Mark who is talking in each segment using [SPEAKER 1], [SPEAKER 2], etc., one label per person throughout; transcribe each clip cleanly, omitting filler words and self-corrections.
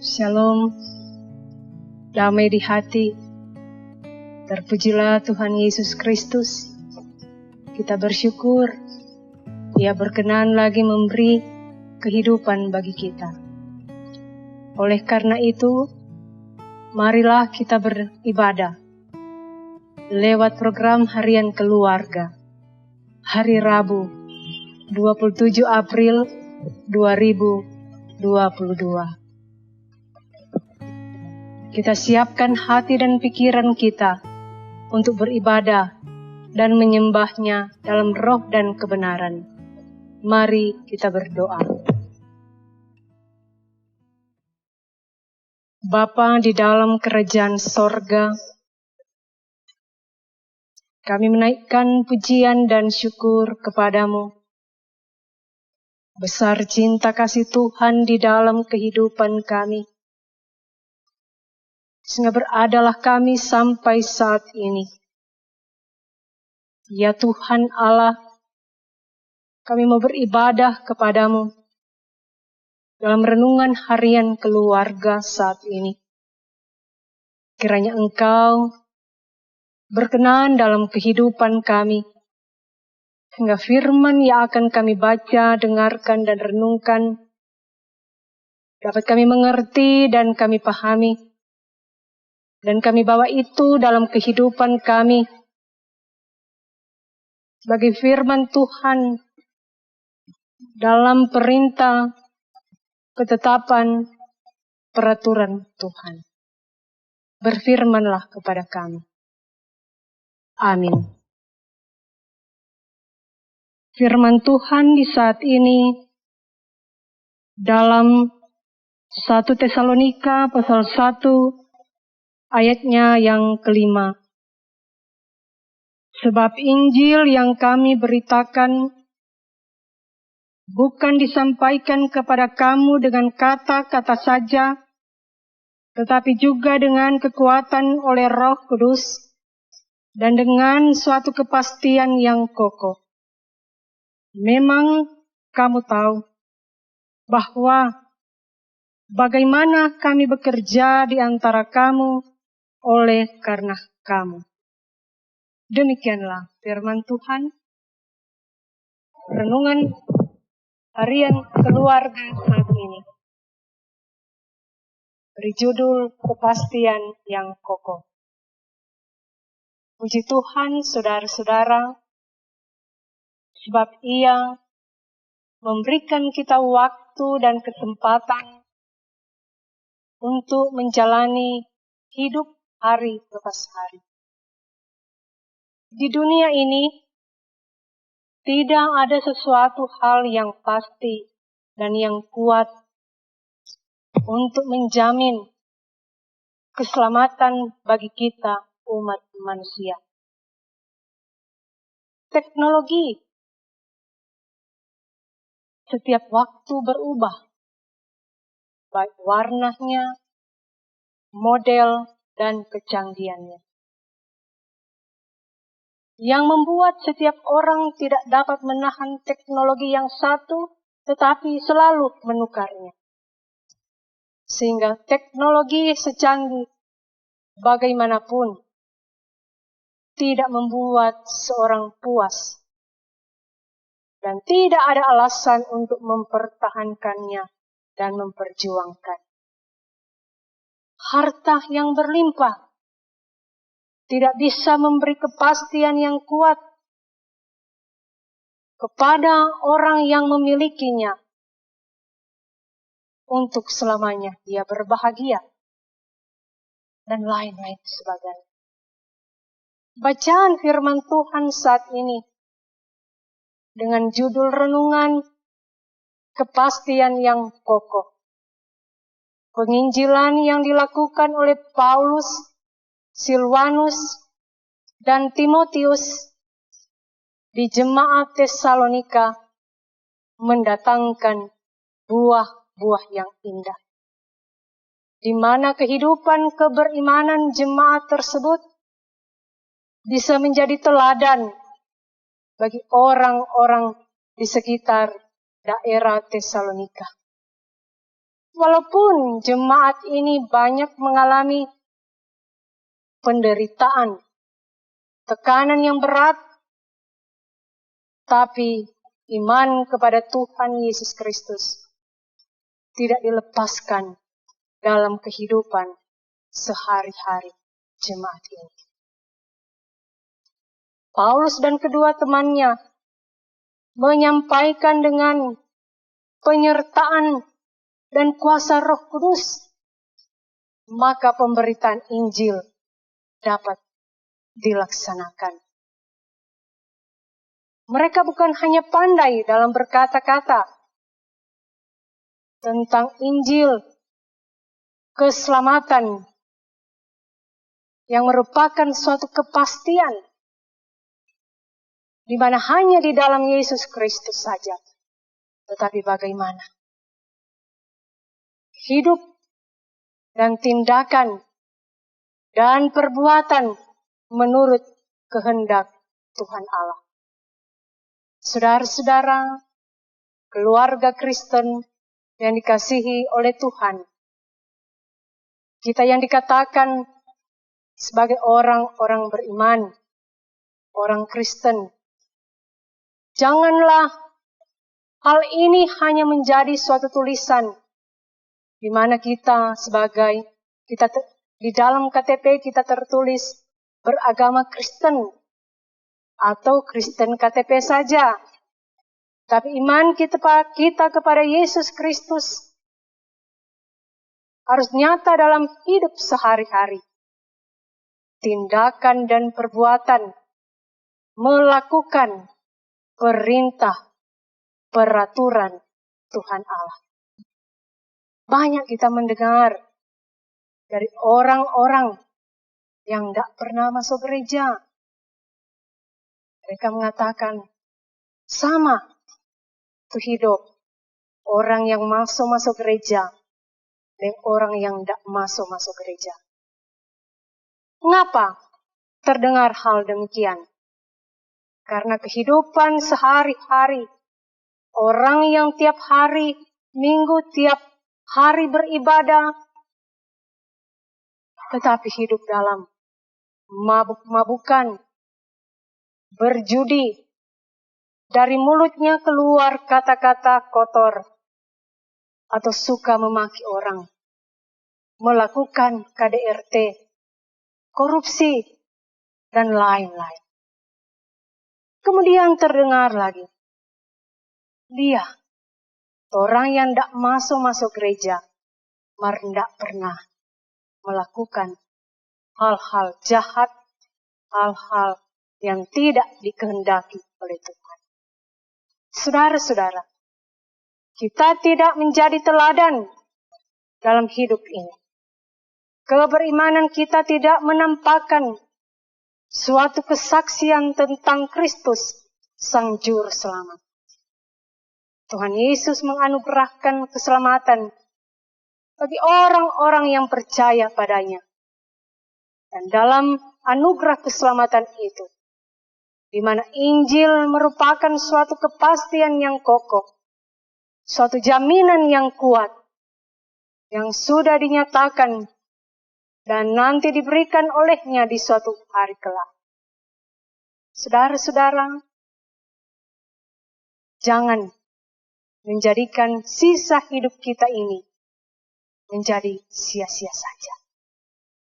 [SPEAKER 1] Shalom, damai di hati. Terpujilah Tuhan Yesus Kristus. Kita bersyukur Dia berkenan lagi memberi kehidupan bagi kita. Oleh karena itu, marilah kita beribadah lewat program Harian Keluarga, hari Rabu 27 April 2022. Kita siapkan hati dan pikiran kita untuk beribadah dan menyembahnya dalam roh dan kebenaran. Mari kita berdoa. Bapa di dalam kerajaan sorga, kami menaikkan pujian dan syukur kepadamu. Besar cinta kasih Tuhan di dalam kehidupan kami, sehingga beradalah kami sampai saat ini. Ya Tuhan Allah, kami mau beribadah kepadamu dalam renungan harian keluarga saat ini. Kiranya Engkau berkenan dalam kehidupan kami, sehingga firman yang akan kami baca, dengarkan, dan renungkan dapat kami mengerti dan kami pahami. Dan kami bawa itu dalam kehidupan kami sebagai firman Tuhan dalam perintah, ketetapan, peraturan Tuhan. Berfirmanlah kepada kami. Amin. Firman Tuhan di saat ini dalam 1 Tesalonika pasal 1 ayatnya yang kelima. Sebab Injil yang kami beritakan bukan disampaikan kepada kamu dengan kata-kata saja, tetapi juga dengan kekuatan oleh Roh Kudus dan dengan suatu kepastian yang kokoh. Memang kamu tahu bahwa bagaimana kami bekerja di antara kamu oleh karena kamu. Demikianlah firman Tuhan. Renungan harian keluarga saat ini berjudul kepastian yang kokoh. Puji Tuhan, saudara-saudara, sebab Ia memberikan kita waktu dan kesempatan untuk menjalani hidup hari lepas hari. Di dunia ini, tidak ada sesuatu hal yang pasti dan yang kuat untuk menjamin keselamatan bagi kita umat manusia. Teknologi setiap waktu berubah, baik warnanya, model, dan kecanggihannya. Yang membuat setiap orang tidak dapat menahan teknologi yang satu, tetapi selalu menukarnya. Sehingga teknologi secanggih bagaimanapun tidak membuat seorang puas. Dan tidak ada alasan untuk mempertahankannya dan memperjuangkan. Harta yang berlimpah tidak bisa memberi kepastian yang kuat kepada orang yang memilikinya untuk selamanya dia berbahagia dan lain-lain sebagainya. Bacaan firman Tuhan saat ini dengan judul renungan kepastian yang kokoh. Penginjilan yang dilakukan oleh Paulus, Silwanus, dan Timotius di jemaat Tesalonika mendatangkan buah-buah yang indah. Di mana kehidupan keberimanan jemaat tersebut bisa menjadi teladan bagi orang-orang di sekitar daerah Tesalonika. Walaupun jemaat ini banyak mengalami penderitaan, tekanan yang berat, tapi iman kepada Tuhan Yesus Kristus tidak dilepaskan dalam kehidupan sehari-hari jemaat ini. Paulus dan kedua temannya menyampaikan dengan penyertaan dan kuasa Roh Kudus, maka pemberitaan Injil dapat dilaksanakan. Mereka bukan hanya pandai dalam berkata-kata tentang Injil, keselamatan yang merupakan suatu kepastian, di mana hanya di dalam Yesus Kristus saja. Tetapi bagaimana hidup dan tindakan dan perbuatan menurut kehendak Tuhan Allah. Saudara-saudara, keluarga Kristen yang dikasihi oleh Tuhan, kita yang dikatakan sebagai orang-orang beriman, orang Kristen, janganlah hal ini hanya menjadi suatu tulisan di mana kita di dalam KTP kita tertulis beragama Kristen atau Kristen KTP saja. Tapi iman kita kepada Yesus Kristus harus nyata dalam hidup sehari-hari. Tindakan dan perbuatan melakukan perintah, peraturan Tuhan Allah. Banyak kita mendengar dari orang-orang yang tidak pernah masuk gereja. Mereka mengatakan, sama itu hidup orang yang masuk gereja dan orang yang tidak masuk gereja. Mengapa terdengar hal demikian? Karena kehidupan sehari-hari, orang yang tiap hari, minggu, tiap hari beribadah, tetapi hidup dalam mabuk-mabukan, berjudi, dari mulutnya keluar kata-kata kotor, atau suka memaki orang, melakukan KDRT, korupsi, dan lain-lain. Kemudian terdengar lagi, dia, orang yang tidak masuk gereja, tidak pernah melakukan hal-hal jahat, hal-hal yang tidak dikehendaki oleh Tuhan. Saudara-saudara, kita tidak menjadi teladan dalam hidup ini. Keberimanan kita tidak menampakkan suatu kesaksian tentang Kristus, Sang Juru Selamat. Tuhan Yesus menganugerahkan keselamatan bagi orang-orang yang percaya padanya. Dan dalam anugerah keselamatan itu, di mana Injil merupakan suatu kepastian yang kokoh, suatu jaminan yang kuat, yang sudah dinyatakan dan nanti diberikan olehnya di suatu hari kelak. Saudara-saudara, jangan menjadikan sisa hidup kita ini menjadi sia-sia saja.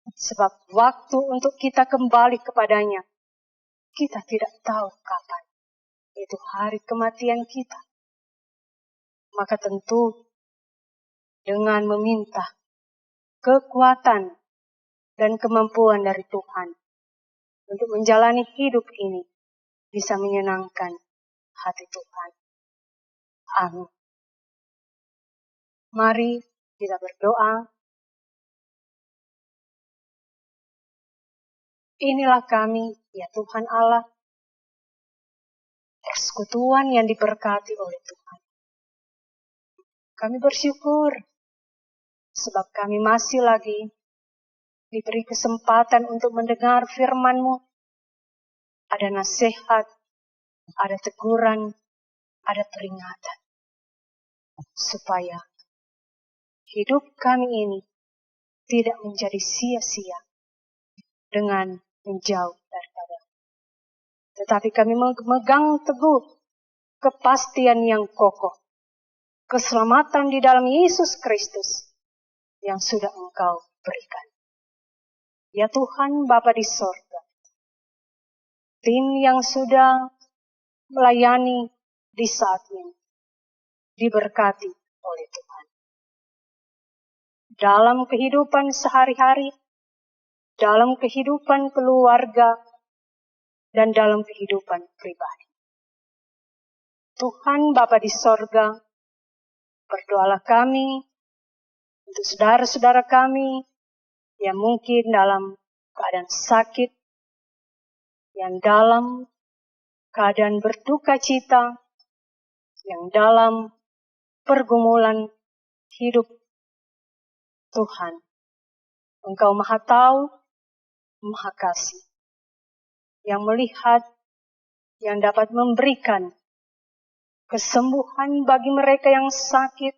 [SPEAKER 1] Sebab waktu untuk kita kembali kepadanya, kita tidak tahu kapan, yaitu hari kematian kita. Maka tentu dengan meminta kekuatan dan kemampuan dari Tuhan untuk menjalani hidup ini bisa menyenangkan hati Tuhan. Amin. Mari kita berdoa. Inilah kami, ya Tuhan Allah, persekutuan yang diberkati oleh Tuhan. Kami bersyukur sebab kami masih lagi diberi kesempatan untuk mendengar firman-Mu. Ada nasihat, ada teguran, ada peringatan. Supaya hidup kami ini tidak menjadi sia-sia dengan menjauh daripada. Tetapi kami memegang teguh kepastian yang kokoh, keselamatan di dalam Yesus Kristus yang sudah Engkau berikan. Ya Tuhan Bapa di sorga, tim yang sudah melayani di saat ini diberkati oleh Tuhan. Dalam kehidupan sehari-hari, dalam kehidupan keluarga, dan dalam kehidupan pribadi. Tuhan Bapa di sorga, berdoalah kami untuk saudara-saudara kami yang mungkin dalam keadaan sakit, yang dalam keadaan berduka cita, yang dalam pergumulan hidup. Tuhan, Engkau Maha Tahu, Maha Kasih, yang melihat, yang dapat memberikan kesembuhan bagi mereka yang sakit,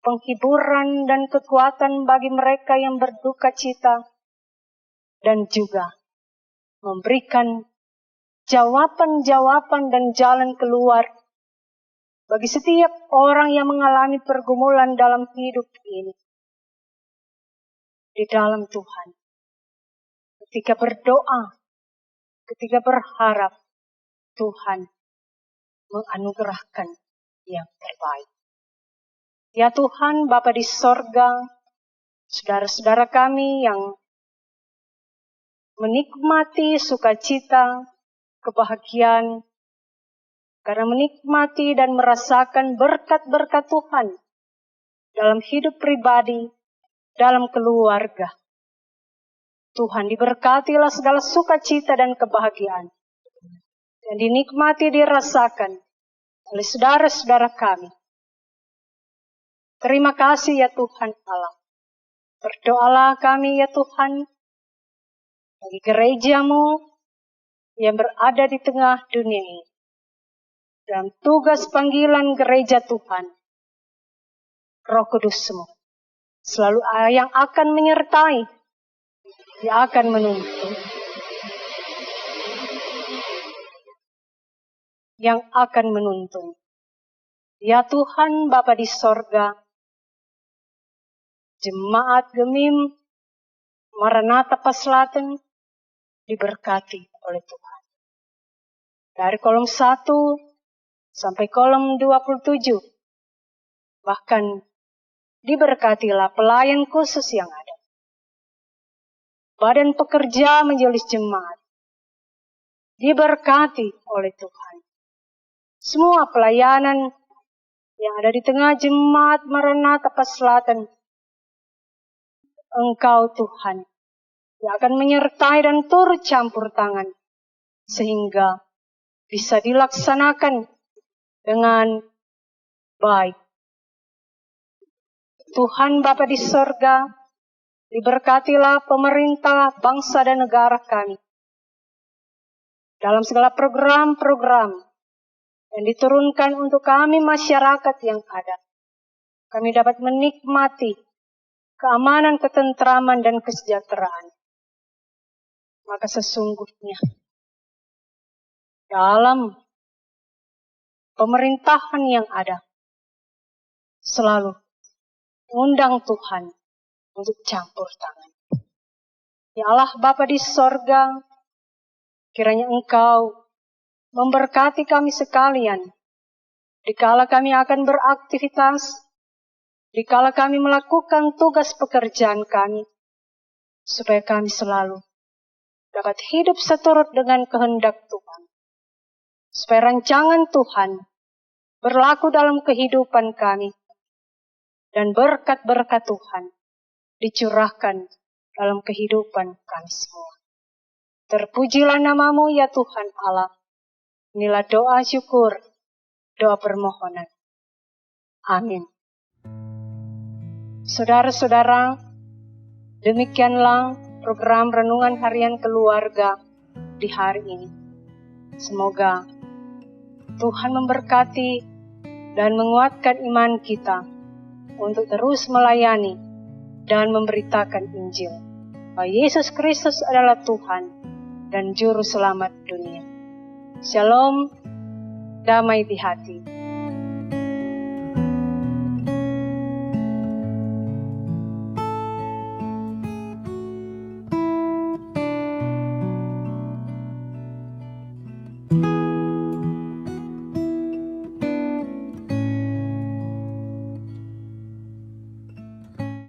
[SPEAKER 1] penghiburan dan kekuatan bagi mereka yang berduka cita, dan juga memberikan jawaban-jawaban dan jalan keluar bagi setiap orang yang mengalami pergumulan dalam hidup ini. Di dalam Tuhan, ketika berdoa, ketika berharap, Tuhan menganugerahkan yang terbaik. Ya Tuhan, Bapa di sorga, saudara-saudara kami yang menikmati sukacita, kebahagiaan, karena menikmati dan merasakan berkat-berkat Tuhan dalam hidup pribadi, dalam keluarga. Tuhan, diberkatilah segala sukacita dan kebahagiaan yang dinikmati, dirasakan oleh saudara-saudara kami. Terima kasih ya Tuhan Allah. Berdoalah kami ya Tuhan bagi gereja-Mu yang berada di tengah dunia ini. Dalam tugas panggilan gereja Tuhan, Roh Kudus-Mu selalu yang akan menyertai, yang akan menuntun, yang akan menuntun. Ya Tuhan Bapa di sorga, jemaat Gemim Maranatha Paslaten diberkati oleh Tuhan. Dari kolom 1 sampai kolom 27, bahkan diberkatilah pelayan khusus yang ada. Badan pekerja majelis jemaat diberkati oleh Tuhan. Semua pelayanan yang ada di tengah jemaat Maranatha Paslaten, Engkau Tuhan yang akan menyertai dan turut campur tangan sehingga bisa dilaksanakan dengan baik. Tuhan Bapa di sorga, diberkatilah pemerintah bangsa dan negara kami dalam segala program-program yang diturunkan untuk kami masyarakat yang ada. Kami dapat menikmati keamanan, ketentraman, dan kesejahteraan. Maka sesungguhnya dalam pemerintahan yang ada selalu undang Tuhan untuk campur tangan. Ya Allah Bapa di sorga, kiranya Engkau memberkati kami sekalian, dikala kami akan beraktivitas, dikala kami melakukan tugas pekerjaan kami, supaya kami selalu dapat hidup seturut dengan kehendak Tuhan. Supaya rancangan Tuhan berlaku dalam kehidupan kami, dan berkat-berkat Tuhan dicurahkan dalam kehidupan kami semua. Terpujilah nama-Mu ya Tuhan Allah. Inilah doa syukur, doa permohonan. Amin. Saudara-saudara, demikianlah program Renungan Harian Keluarga di hari ini. Semoga Tuhan memberkati dan menguatkan iman kita untuk terus melayani dan memberitakan Injil bahwa Yesus Kristus adalah Tuhan dan Juru Selamat dunia. Shalom, damai di hati.